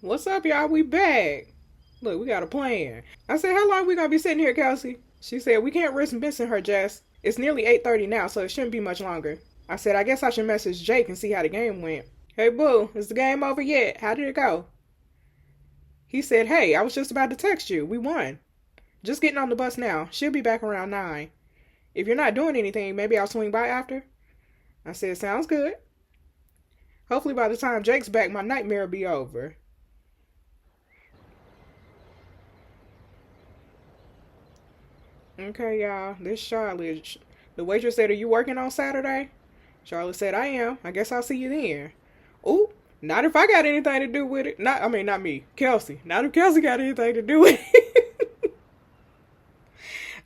What's up, y'all? We back. Look, we got a plan. I said, how long we gonna be sitting here, Kelsey? She said, we can't risk missing her, Jess. It's nearly 8:30 now, so it shouldn't be much longer. I said, I guess I should message Jake and see how the game went. Hey, boo, is the game over yet? How did it go? He said, hey, I was just about to text you. We won. Just getting on the bus now. She'll be back around 9. If you're not doing anything, maybe I'll swing by after. I said, sounds good. Hopefully by the time Jake's back, my nightmare will be over. Okay, y'all. This Charlotte. The waitress said, are you working on Saturday? Charlotte said, I am. I guess I'll see you then. Ooh, not if I got anything to do with it. Not me. Kelsey. Not if Kelsey got anything to do with it.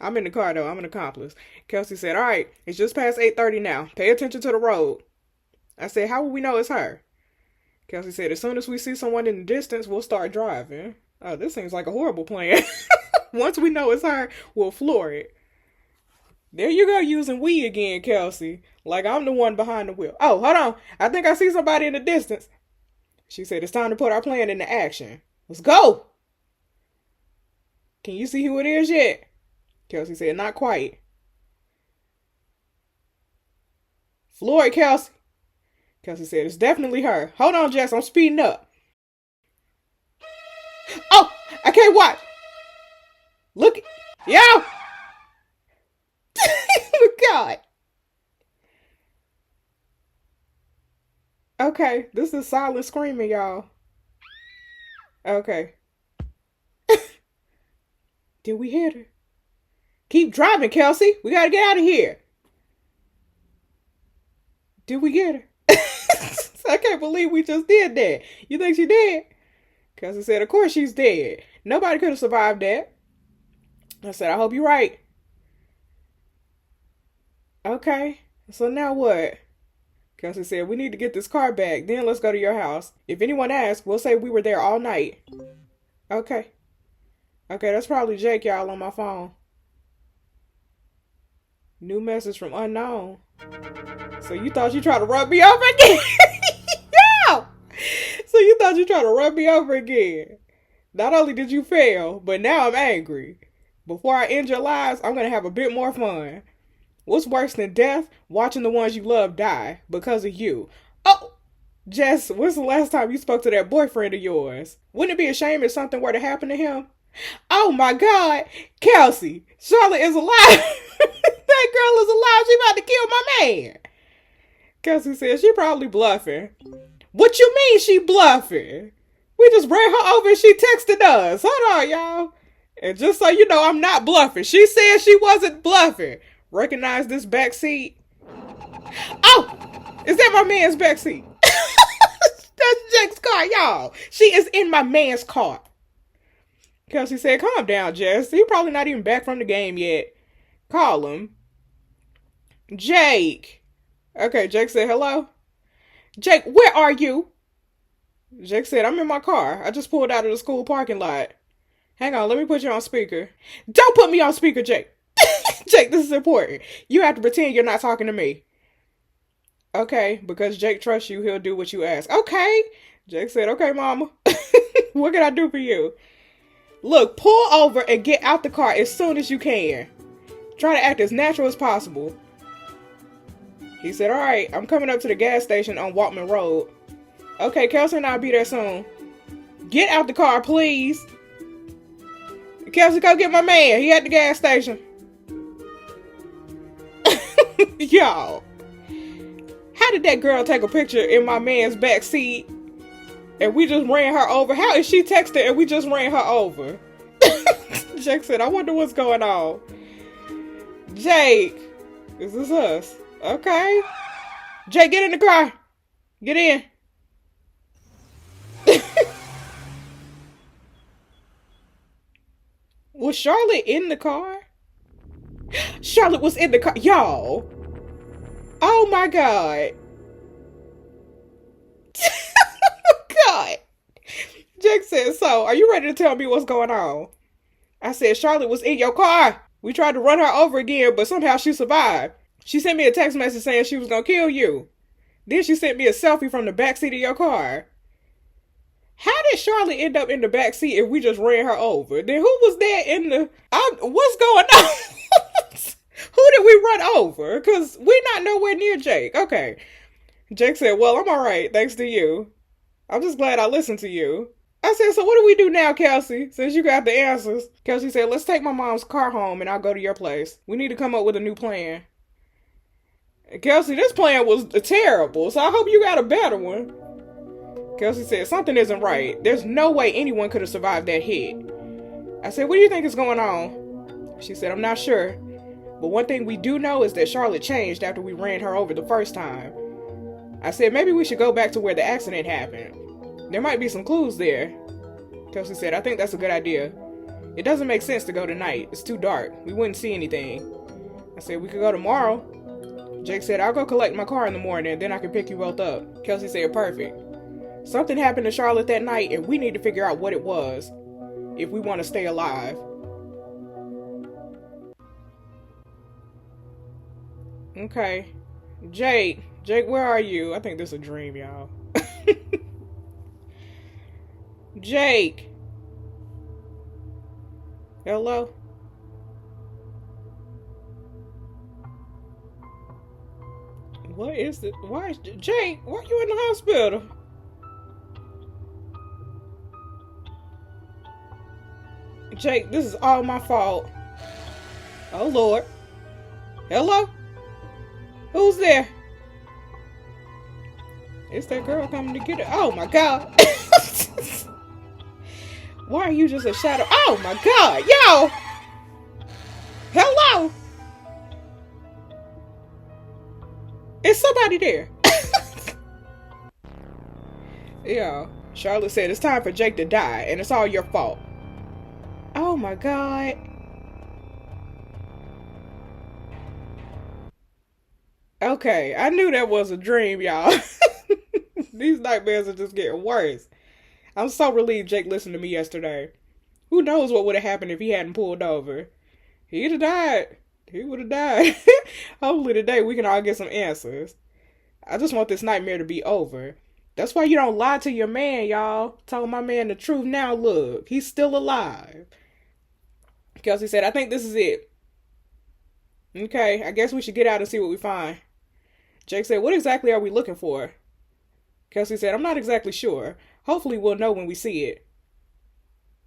I'm in the car, though. I'm an accomplice. Kelsey said, all right, it's just past 8:30 now. Pay attention to the road. I said, how will we know it's her? Kelsey said, as soon as we see someone in the distance, we'll start driving. Oh, this seems like a horrible plan. Once we know it's her, we'll floor it. There you go, using we again, Kelsey. Like I'm the one behind the wheel. Oh, hold on. I think I see somebody in the distance. She said, it's time to put our plan into action. Let's go. Can you see who it is yet? Kelsey said, not quite. Floyd, Kelsey. Kelsey said, it's definitely her. Hold on, Jess. I'm speeding up. Oh, I can't watch. Look. Yo. God. Okay, this is silent screaming, y'all. Okay. Did we hit her? Keep driving, Kelsey. We gotta get out of here. Did we get her? I can't believe we just did that. You think she dead? Kelsey said, of course she's dead. Nobody could have survived that. I said, I hope you're right. Okay, so now what? Kelsey said, we need to get this car back. Then let's go to your house. If anyone asks, we'll say we were there all night. Okay. Okay, that's probably Jake, y'all, on my phone. New message from unknown. So you thought you tried to run me over again? No! So you thought you tried to run me over again. Not only did you fail, but now I'm angry. Before I end your lives, I'm going to have a bit more fun. What's worse than death? Watching the ones you love die because of you. Oh, Jess, when's the last time you spoke to that boyfriend of yours? Wouldn't it be a shame if something were to happen to him? Oh my God, Kelsey, Charlotte is alive. That girl is alive. She about to kill my man. Kelsey said she probably bluffing. What you mean she bluffing? We just ran her over and she texted us. Hold on, y'all. And just so you know, I'm not bluffing. She said she wasn't bluffing. Recognize this back seat? Oh, is that my man's back seat? That's Jake's car, y'all. She is in my man's car. Kelsey said, calm down, Jess. He's probably not even back from the game yet. Call him. Jake. Okay, Jake said, hello? Jake, where are you? Jake said, I'm in my car. I just pulled out of the school parking lot. Hang on, let me put you on speaker. Don't put me on speaker, Jake. Jake, this is important. You have to pretend you're not talking to me. Okay, because Jake trusts you, he'll do what you ask. Okay. Jake said, okay, mama. What can I do for you? Look, pull over and get out the car as soon as you can. Try to act as natural as possible. He said, all right, I'm coming up to the gas station on Walkman Road. Okay, Kelsey and I'll be there soon. Get out the car, please. Kelsey, go get my man. He at the gas station. Y'all, how did that girl take a picture in my man's back seat and we just ran her over? How is she texting and we just ran her over? Jake said, I wonder what's going on. Jake, is this us? Okay. Jake, get in the car. Get in. Was Charlotte in the car? Charlotte was in the car. Y'all. Oh my God. God. Jake said, so, are you ready to tell me what's going on? I said, Charlotte was in your car. We tried to run her over again, but somehow she survived. She sent me a text message saying she was going to kill you. Then she sent me a selfie from the backseat of your car. How did Charlotte end up in the back seat if we just ran her over? Then who was there in the? What's going on? Who did we run over? Because we're not nowhere near Jake. Okay. Jake said, well, I'm all right, thanks to you. I'm just glad I listened to you. I said, so what do we do now, Kelsey, since you got the answers? Kelsey said, let's take my mom's car home and I'll go to your place. We need to come up with a new plan. Kelsey, this plan was terrible, so I hope you got a better one. Kelsey said, something isn't right. There's no way anyone could have survived that hit. I said, what do you think is going on? She said, I'm not sure. But one thing we do know is that Charlotte changed after we ran her over the first time. I said, maybe we should go back to where the accident happened. There might be some clues there. Kelsey said, I think that's a good idea. It doesn't make sense to go tonight. It's too dark. We wouldn't see anything. I said, we could go tomorrow. Jake said, I'll go collect my car in the morning, then I can pick you both up. Kelsey said, perfect. Something happened to Charlotte that night, and we need to figure out what it was, if we want to stay alive. Okay. Jake, where are you? I think this is a dream, y'all. Jake. Hello? What is it? Why is Jake? Why are you in the hospital? Jake, this is all my fault. Oh Lord. Hello? Who's there? It's that girl coming to get it. Oh my God. Why are you just a shadow? Oh my God, yo! Hello? Is somebody there? Yeah. Charlotte said it's time for Jake to die, and it's all your fault. Oh my God. Okay, I knew that was a dream, y'all. These nightmares are just getting worse. I'm so relieved Jake listened to me yesterday. Who knows what would have happened if he hadn't pulled over? He'd have died. He would have died. Hopefully today we can all get some answers. I just want this nightmare to be over. That's why you don't lie to your man, y'all. Tell my man the truth now. Look, he's still alive. Kelsey said, I think this is it. Okay, I guess we should get out and see what we find. Jake said, what exactly are we looking for? Kelsey said, I'm not exactly sure. Hopefully we'll know when we see it.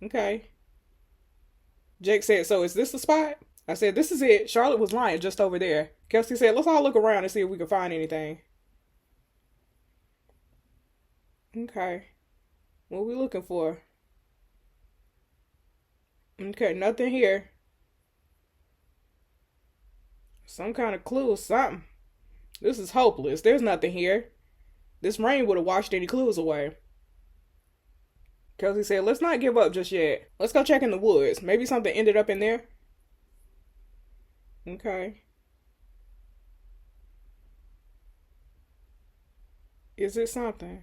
Okay. Jake said, so is this the spot? I said, this is it. Charlotte was lying just over there. Kelsey said, let's all look around and see if we can find anything. Okay. What are we looking for? Okay, nothing here. Some kind of clue or something. This is hopeless. There's nothing here. This rain would have washed any clues away. Kelsey said, let's not give up just yet. Let's go check in the woods. Maybe something ended up in there. Okay. Is it something?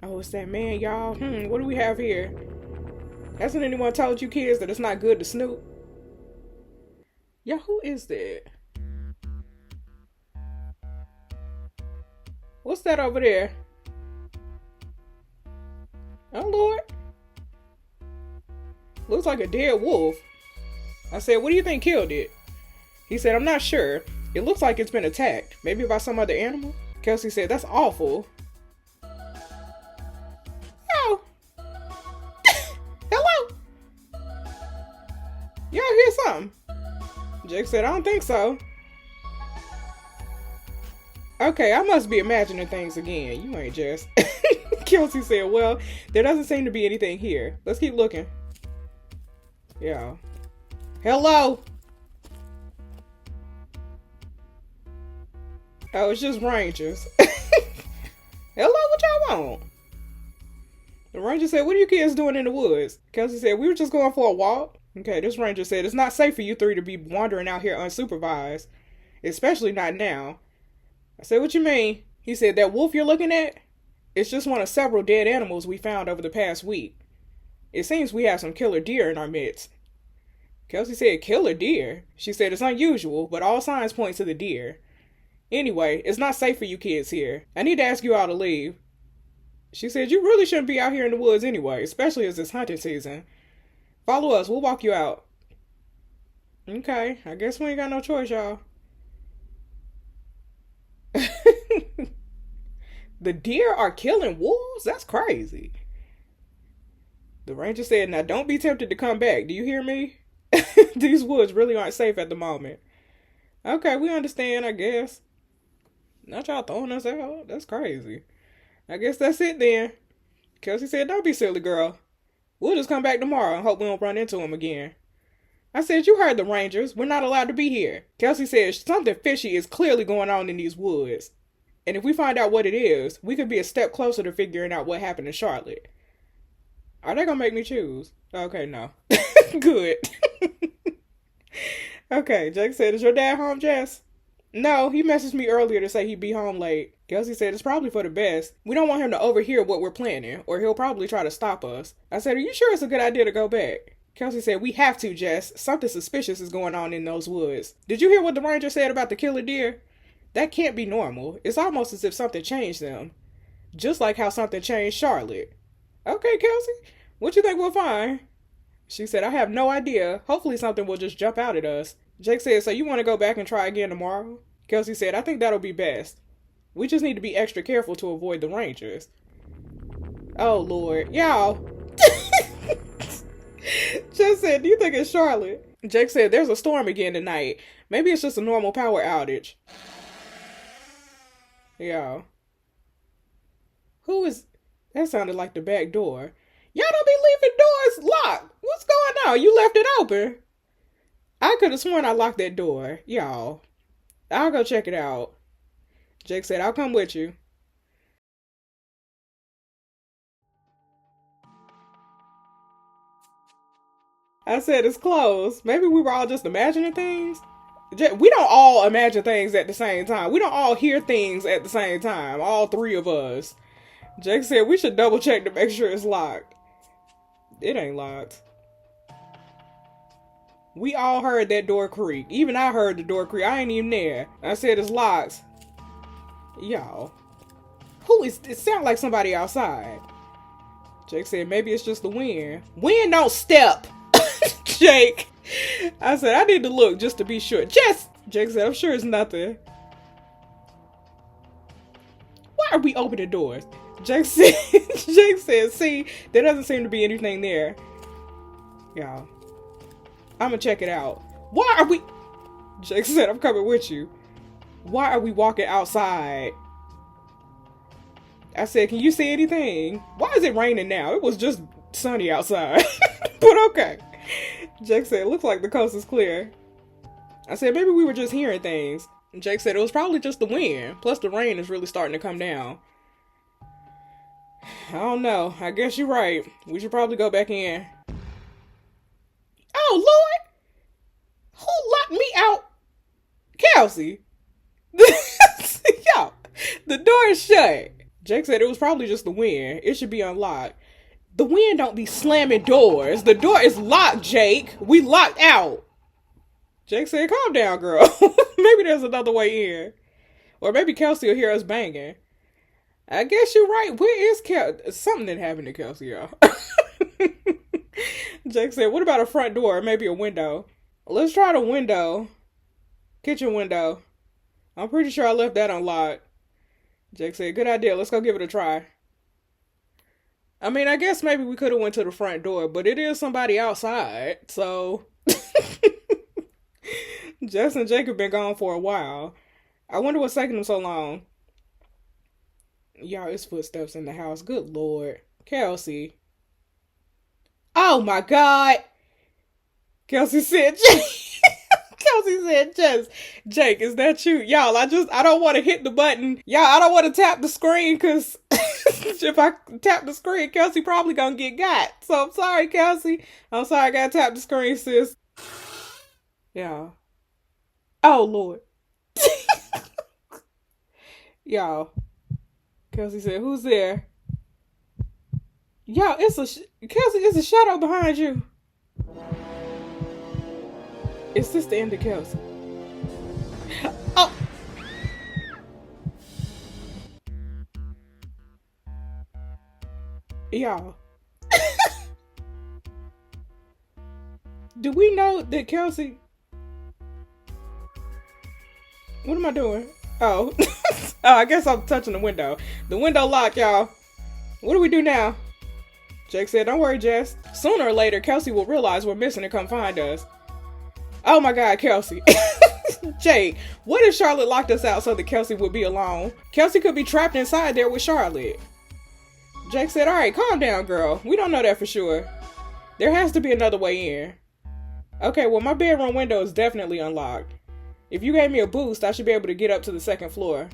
Oh, it's that man, y'all. What do we have here? Hasn't anyone told you kids that it's not good to snoop? Yeah, who is that? What's that over there? Oh, Lord. Looks like a dead wolf. I said, what do you think killed it? He said, I'm not sure. It looks like it's been attacked. Maybe by some other animal? Kelsey said, that's awful. Oh. Hello? Y'all hear something? Jake said, I don't think so. Okay, I must be imagining things again. You ain't just. Kelsey said, well, there doesn't seem to be anything here. Let's keep looking. Yeah. Hello? Oh, it's just rangers. Hello, what y'all want? The ranger said, what are you kids doing in the woods? Kelsey said, we were just going for a walk. Okay, this ranger said, it's not safe for you three to be wandering out here unsupervised. Especially not now. I said, what you mean? He said, that wolf you're looking at? It's just one of several dead animals we found over the past week. It seems we have some killer deer in our midst. Kelsey said, killer deer? She said, it's unusual, but all signs point to the deer. Anyway, it's not safe for you kids here. I need to ask you all to leave. She said, you really shouldn't be out here in the woods anyway, especially as it's hunting season. Follow us, we'll walk you out. Okay, I guess we ain't got no choice, y'all. The deer are killing wolves? That's crazy. The ranger said, now don't be tempted to come back. Do you hear me? These woods really aren't safe at the moment. Okay, we understand, I guess. Not y'all throwing us out. That's crazy. I guess that's it then. Kelsey said, don't be silly, girl. We'll just come back tomorrow and hope we don't run into him again. I said, you heard the rangers. We're not allowed to be here. Kelsey said, something fishy is clearly going on in these woods. And if we find out what it is, we could be a step closer to figuring out what happened in Charlotte. Are they gonna make me choose? Okay, no. Good. Okay, Jake said, is your dad home, Jess? No, he messaged me earlier to say he'd be home late. Kelsey said it's probably for the best. We don't want him to overhear what we're planning, or he'll probably try to stop us. I said, are you sure it's a good idea to go back? Kelsey said, we have to, Jess. Something suspicious is going on in those woods. Did you hear what the ranger said about the killer deer? That can't be normal. It's almost as if something changed them. Just like how something changed Charlotte. Okay, Kelsey, what you think we'll find? She said, I have no idea. Hopefully something will just jump out at us. Jake said, so you want to go back and try again tomorrow? Kelsey said, I think that'll be best. We just need to be extra careful to avoid the rangers. Oh, Lord. Y'all. Jess said, do you think it's Charlotte? Jake said, there's a storm again tonight. Maybe it's just a normal power outage. Y'all. Who is... That sounded like the back door. Y'all don't be leaving doors locked. What's going on? You left it open. I could have sworn I locked that door. Y'all. I'll go check it out. Jake said, I'll come with you. I said, it's closed. Maybe we were all just imagining things. We don't all imagine things at the same time. We don't all hear things at the same time. All three of us. Jake said, we should double check to make sure it's locked. It ain't locked. We all heard that door creak. Even I heard the door creak. I ain't even there. I said, it's locked. Y'all. Who is... It sounds like somebody outside. Jake said, maybe it's just the wind. Wind don't step. Jake. I said, I need to look just to be sure. Jake said, I'm sure it's nothing. Why are we opening doors? Jake said, see, there doesn't seem to be anything there. Y'all. I'm gonna check it out. Why are we... Jake said, I'm coming with you. Why are we walking outside? I said, can you see anything? Why is it raining now? It was just sunny outside. But okay. Jake said, it looks like the coast is clear. I said, maybe we were just hearing things. Jake said, it was probably just the wind. Plus the rain is really starting to come down. I don't know. I guess you're right. We should probably go back in. Oh, Lord! Who locked me out? Kelsey! Yo, the door is shut. Jake said it was probably just the wind. It should be unlocked. The wind don't be slamming doors. The door is locked, Jake. We locked out. Jake said, calm down, girl. Maybe there's another way in. Or maybe Kelsey will hear us banging. I guess you're right. Where is Kelsey? Something that happened to Kelsey, y'all. Jake said, what about a front door or maybe a window? Let's try the window. Kitchen window. I'm pretty sure I left that unlocked. Jake said, good idea. Let's go give it a try. I mean, I guess maybe we could have went to the front door, but it is somebody outside, so... Jess and Jake have been gone for a while. I wonder what's taking them so long. Y'all, it's footsteps in the house. Good Lord. Kelsey. Oh my God. Kelsey said, Kelsey said, Jake, is that you? Y'all, I don't want to hit the button. Y'all, I don't want to tap the screen because if I tap the screen, Kelsey probably gonna get got. So I'm sorry, Kelsey. I'm sorry I gotta tap the screen, sis. Y'all. Oh, Lord. Y'all. Kelsey said, who's there? Y'all, Kelsey, it's a shadow behind you. Is this the end of Kelsey? Oh! Y'all, do we know that Kelsey... What am I doing? Oh. Oh, I guess I'm touching the window. The window locked, y'all. What do we do now? Jake said, don't worry, Jess. Sooner or later, Kelsey will realize we're missing and come find us. Oh my God, Kelsey. Jake, what if Charlotte locked us out so that Kelsey would be alone? Kelsey could be trapped inside there with Charlotte. Jake said, all right, calm down, girl. We don't know that for sure. There has to be another way in. Okay, well, my bedroom window is definitely unlocked. If you gave me a boost, I should be able to get up to the second floor.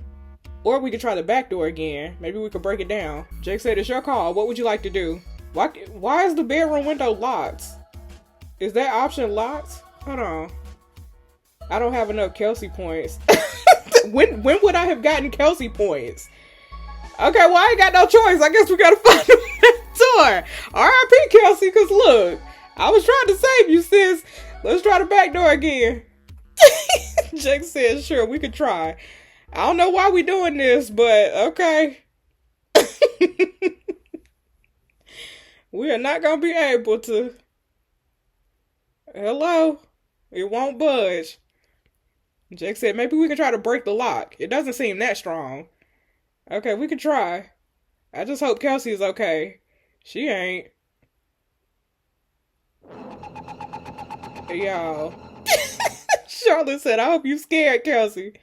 Or we could try the back door again. Maybe we could break it down. Jake said, it's your call. What would you like to do? Why is the bedroom window locked? Is that option locked? Hold on. I don't have enough Kelsey points. When would I have gotten Kelsey points? Okay, well, I ain't got no choice. I guess we gotta find the back door. R.I.P. Kelsey, because look, I was trying to save you, sis. Let's try the back door again. Jake said, sure, we could try. I don't know why we doing this, but okay. We are not going to be able to. Hello? It won't budge. Jake said, maybe we can try to break the lock. It doesn't seem that strong. Okay, we can try. I just hope Kelsey is okay. She ain't. Y'all. Charlotte said, I hope you scared, Kelsey.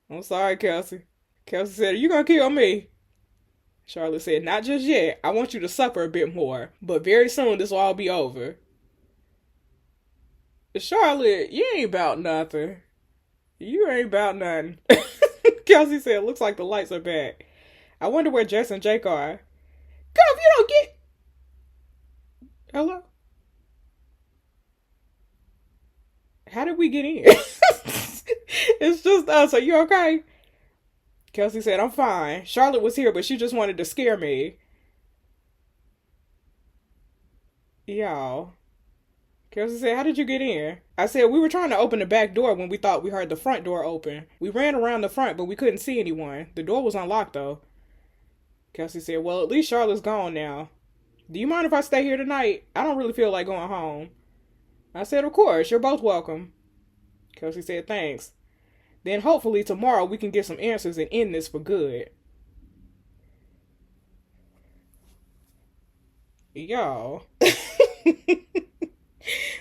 I'm sorry, Kelsey. Kelsey said, are you gonna kill me? Charlotte said, not just yet. I want you to suffer a bit more. But very soon this will all be over. Charlotte, you ain't about nothing. You ain't about nothing. Kelsey said, looks like the lights are back. I wonder where Jess and Jake are. Girl, if you don't get... Hello? How did we get in? It's just us. Are you okay? Kelsey said, I'm fine. Charlotte was here, but she just wanted to scare me. Y'all. Kelsey said, how did you get in? I said, we were trying to open the back door when we thought we heard the front door open. We ran around the front, but we couldn't see anyone. The door was unlocked, though. Kelsey said, well, at least Charlotte's gone now. Do you mind if I stay here tonight? I don't really feel like going home. I said, of course, you're both welcome. Kelsey said, thanks. Then hopefully tomorrow we can get some answers and end this for good. Y'all.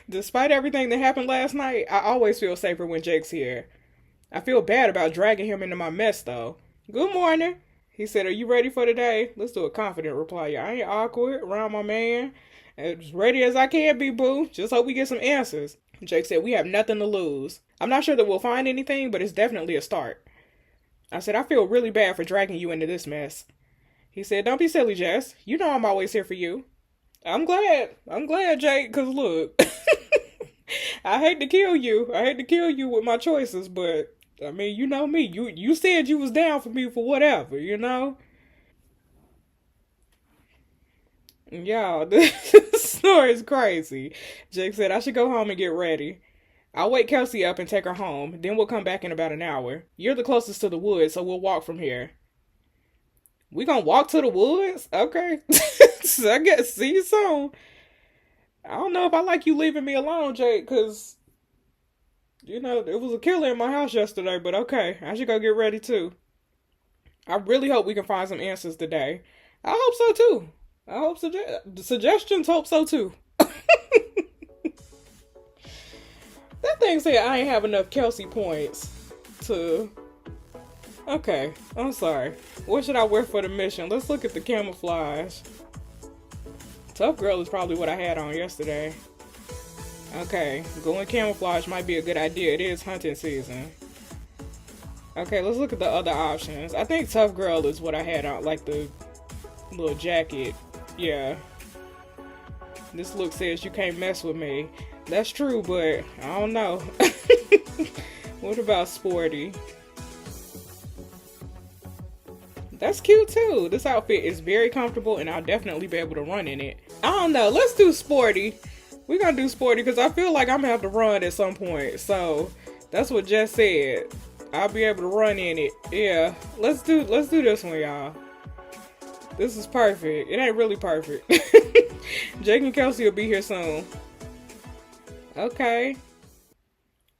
Despite everything that happened last night, I always feel safer when Jake's here. I feel bad about dragging him into my mess, though. Good morning. He said, are you ready for today? Let's do a confident reply. I ain't awkward around my man. As ready as I can be, boo. Just hope we get some answers. Jake said, we have nothing to lose. I'm not sure that we'll find anything, but it's definitely a start. I said, I feel really bad for dragging you into this mess. He said, don't be silly, Jess. You know I'm always here for you. I'm glad, Jake, because look, I hate to kill you. I hate to kill you with my choices, but, I mean, you know me. You said you was down for me for whatever, you know? Y'all, this story is crazy. Jake said, I should go home and get ready. I'll wake Kelsey up and take her home. Then we'll come back in about an hour. You're the closest to the woods, so we'll walk from here. We gonna walk to the woods? Okay. So I guess see you soon. I don't know if I like you leaving me alone, Jake, because, you know, there was a killer in my house yesterday, but okay. I should go get ready, too. I really hope we can find some answers today. I hope so, too. I hope suggestions hope so, too. That thing said I ain't have enough Kelsey points to... Okay, I'm sorry. What should I wear for the mission? Let's look at the camouflage. Tough girl is probably what I had on yesterday. Okay, going camouflage might be a good idea. It is hunting season. Okay, let's look at the other options. I think tough girl is what I had on, like the little jacket. Yeah. This look says you can't mess with me. That's true, but I don't know. What about sporty? That's cute too. This outfit is very comfortable and I'll definitely be able to run in it. I don't know. Let's do sporty. We're gonna do sporty because I feel like I'm gonna have to run at some point. So that's what Jess said. I'll be able to run in it. Yeah. Let's do this one, y'all. This is perfect. It ain't really perfect. Jake and Kelsey will be here soon. Okay.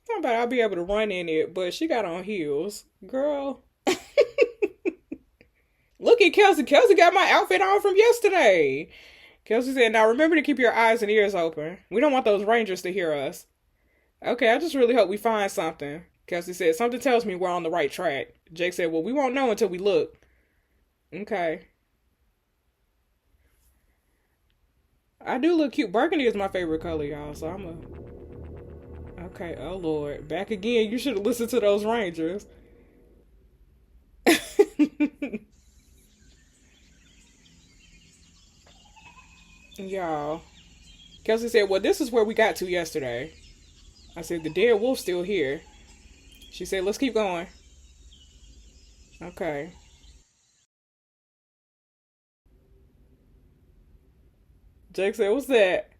Talking about I'll be able to run in it, but she got on heels. Girl. Look at Kelsey. Kelsey got my outfit on from yesterday. Kelsey said, now remember to keep your eyes and ears open. We don't want those rangers to hear us. Okay, I just really hope we find something. Kelsey said, something tells me we're on the right track. Jake said, well, we won't know until we look. Okay. I do look cute. Burgundy is my favorite color, y'all, so I'm a... Okay, oh Lord. Back again. You should have listened to those rangers. Y'all. Kelsey said, well, this is where we got to yesterday. I said, the dead wolf's still here. She said, let's keep going. Okay. Jake said, what's that?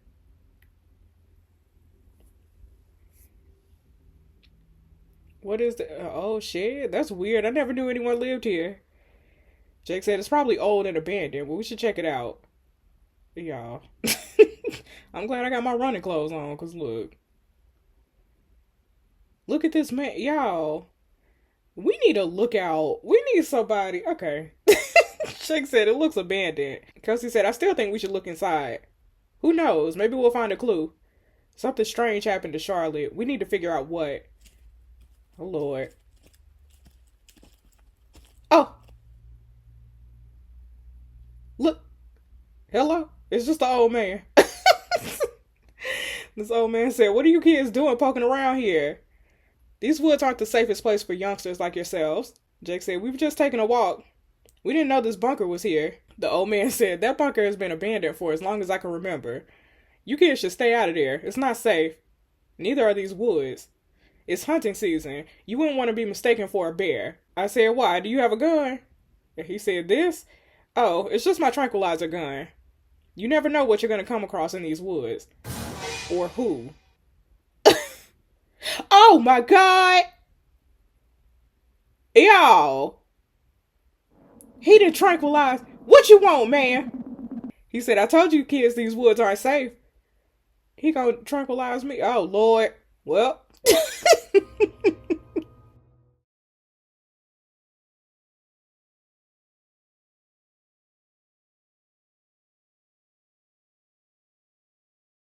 What is the... Oh, shit. That's weird. I never knew anyone lived here. Jake said, it's probably old and abandoned, but we should check it out. Y'all. I'm glad I got my running clothes on, because look. Look at this man. Y'all. We need a lookout. We need somebody. Okay. Jake said, it looks abandoned. Kelsey said, I still think we should look inside. Who knows? Maybe we'll find a clue. Something strange happened to Charlotte. We need to figure out what. Oh, Lord. Oh. Look. Hello? It's just the old man. This old man said, what are you kids doing poking around here? These woods aren't the safest place for youngsters like yourselves. Jake said, we've just taken a walk. We didn't know this bunker was here. The old man said, that bunker has been abandoned for as long as I can remember. You kids should stay out of there. It's not safe. Neither are these woods. It's hunting season. You wouldn't want to be mistaken for a bear. I said, why? Do you have a gun? And he said, this? Oh, it's just my tranquilizer gun. You never know what you're going to come across in these woods. Or who. Oh my God! Y'all! He done tranquilized. What you want, man? He said, I told you kids these woods aren't safe. He gonna tranquilize me? Oh, Lord. Well.